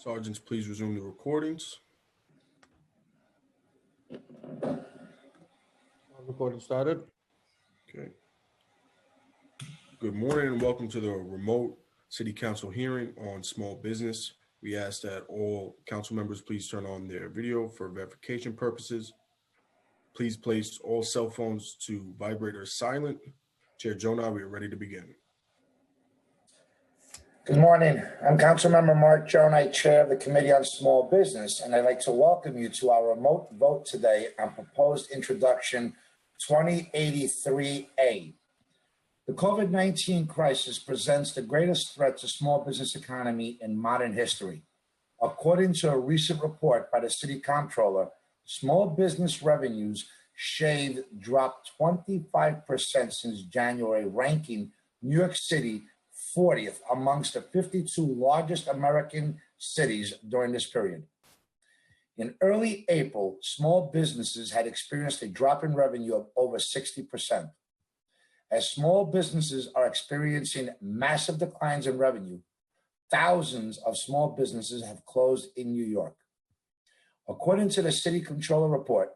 Sergeants, please resume the recordings. Recording started. Okay. Good morning and welcome to the remote City Council hearing on small business. We ask that all council members please turn on their video for verification purposes. Please place all cell phones to vibrator silent. Chair Jonah, we are ready to begin. Good morning. I'm Councilmember Mark Jonai, Chair of the Committee on Small Business, and I'd like to welcome you to our remote vote today on proposed introduction 2083A. The COVID-19 crisis presents the greatest threat to small business economy in modern history. According to a recent report by the City Comptroller, small business revenues dropped 25% since January, ranking New York City 40th amongst the 52 largest American cities during this period. In early April, small businesses had experienced a drop in revenue of over 60%. As small businesses are experiencing massive declines in revenue, thousands of small businesses have closed in New York. According to the City Comptroller report,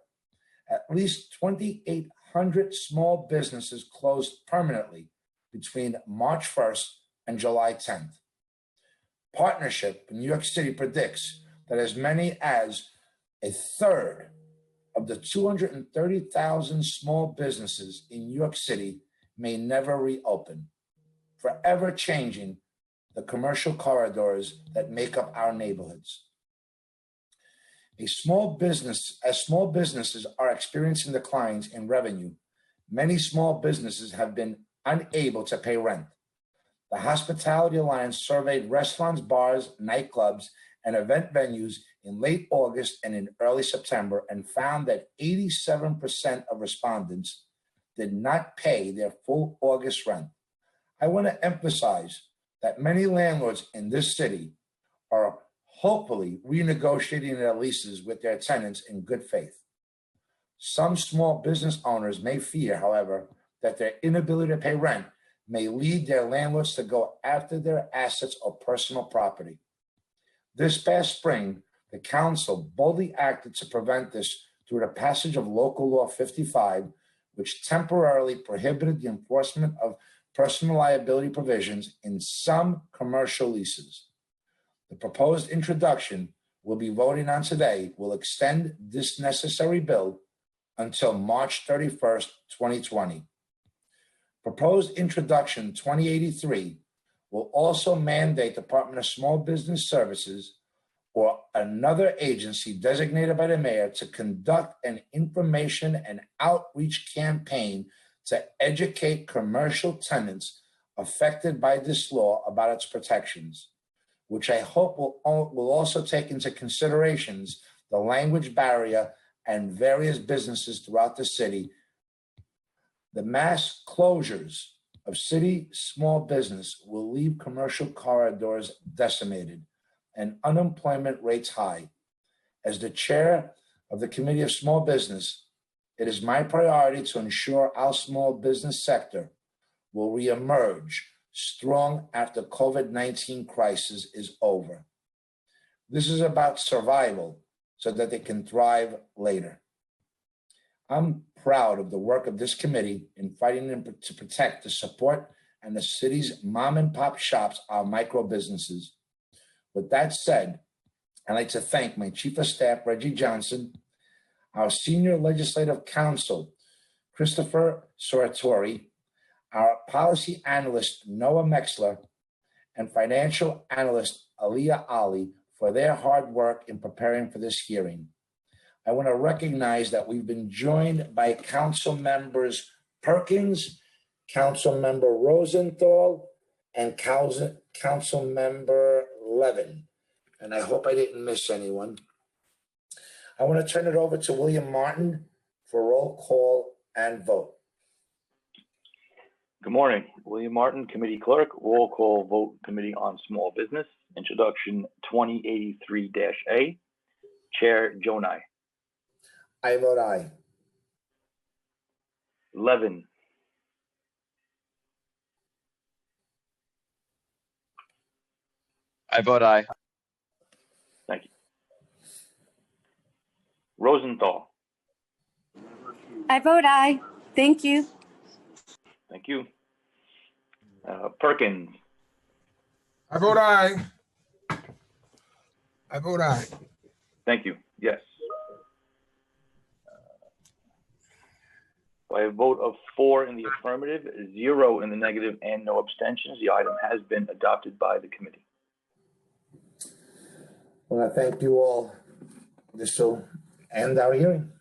at least 2,800 small businesses closed permanently between March 1st and July 10th. Partnership in New York City predicts that as many as a third of the 230,000 small businesses in New York City may never reopen, forever changing the commercial corridors that make up our neighborhoods. As small businesses are experiencing declines in revenue, many small businesses have been unable to pay rent. The Hospitality Alliance surveyed restaurants, bars, nightclubs, and event venues in late August and in early September and found that 87% of respondents did not pay their full August rent. I want to emphasize that many landlords in this city are hopefully renegotiating their leases with their tenants in good faith. Some small business owners may fear, however, that their inability to pay rent may lead their landlords to go after their assets or personal property. This past spring, the council boldly acted to prevent this through the passage of Local Law 55, which temporarily prohibited the enforcement of personal liability provisions in some commercial leases. The proposed introduction we'll be voting on today will extend this necessary bill until March 31st, 2020. Proposed introduction 2083 will also mandate Department of Small Business Services or another agency designated by the mayor to conduct an information and outreach campaign to educate commercial tenants affected by this law about its protections, which I hope will also take into considerations the language barrier and various businesses throughout the city. The mass closures of city small business will leave commercial corridors decimated and unemployment rates high. As the chair of the Committee of Small Business, it is my priority to ensure our small business sector will reemerge strong after COVID-19 crisis is over. This is about survival so that they can thrive later. I'm proud of the work of this committee in fighting to protect the support and the city's mom and pop shops, our micro businesses. With that said, I'd like to thank my Chief of Staff, Reggie Johnson, our Senior Legislative Counsel, Christopher Soratori, our Policy Analyst, Noah Mexler, and Financial Analyst, Aliyah Ali, for their hard work in preparing for this hearing. I want to recognize that we've been joined by Council Members Perkins, Council Member Rosenthal, and Council Member Levin. And I hope I didn't miss anyone. I want to turn it over to William Martin for roll call and vote. Good morning. William Martin, Committee Clerk, roll call vote, Committee on Small Business, Introduction 2083-A. Chair Jonai. I vote aye. Levin. I vote aye. Thank you. Rosenthal. I vote aye. Thank you. Thank you. Perkins. I vote aye. I vote aye. Thank you. Yes. By a vote of 4 in the affirmative, 0 in the negative, and no abstentions, the item has been adopted by the committee. I want to thank you all. This will end our hearing.